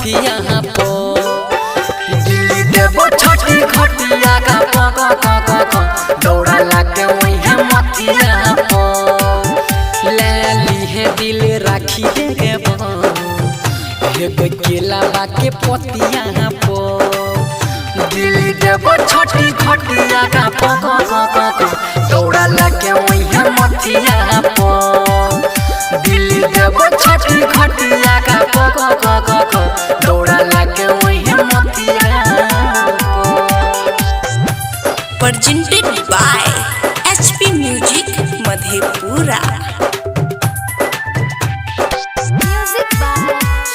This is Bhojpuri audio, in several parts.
मथिया पो दिल्ली देबो छठी घटिया का क दौड़ा लागे वही मथिया पो ले ली है दिल राखी है केला बाके पतिया पो दिल्ली देबो छठी घटिया का दौड़ा लागे वही मथिया पो दिल्ली देबो छठी घटिया का दौड़ा लागे वही मथिया पो। Presented by HP Music Madhepura। Music by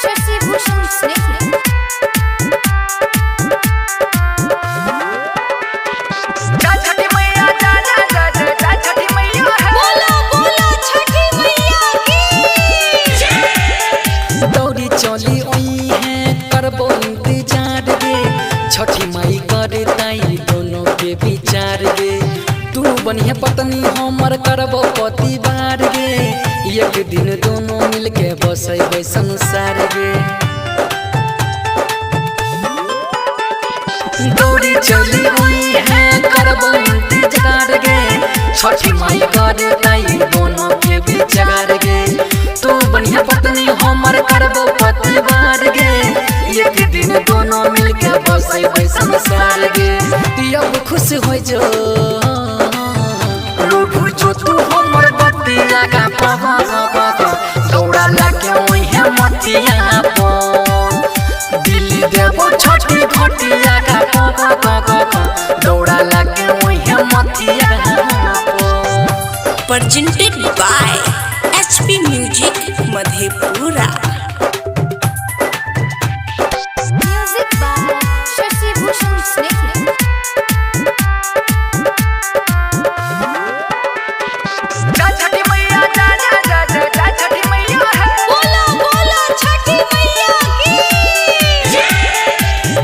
Shashi Bhushan Snehal। दौड़ी चली ओई है करबो इंतजार गे छठी माई करे ताई दोनों के विचार गे तू बनिया पत्नी हमर करबो पति बार गे एक दिन दोनों मिलके बसै संसार गे दौड़ी चली ओई है करबो इंतजार गे छठी माई करे ताई दोनों के विचार गे तू बनिया पत्नी हमर करबो पति बार गे एक दिन दोनों मिलके बसै संसार गे अब खुश हो जो रूठू जो तू हमर बतिया का दौड़ा लागे वही मथिया पो दिल्ली देबो छठी घटिया का दौड़ा लागे वही मथिया पो। Presented by HP Music Madhepura। Music by Shashi Bhushan Snehal।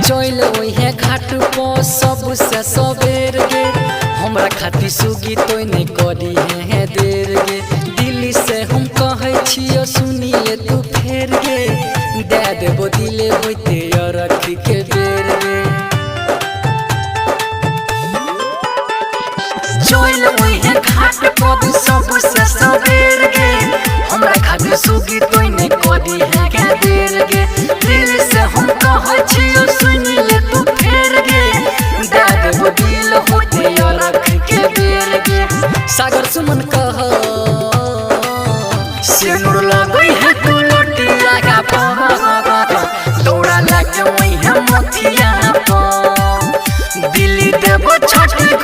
चल वही घाट पो सबसे सबेर गे हमरा खातिर सुगी तो नहीं करी है देर गे दिल्ली से हम कहे छियो सुनी ले तू फेर गे दे देबो दिले होते रख के बेर गे चल वही घाट पो सबसे सबेर गे हमरा खातिर सुगी तो नहीं करी है देर गे दिल से हम कहे छियो सुनी ले तू फेर गे दे देबो दिल होते रख के बेर गे सागर सुमन कह सिनुर लगई है तू लोटिया का दौड़ा लागे वही मथिया पो दिल्ली देबो छठी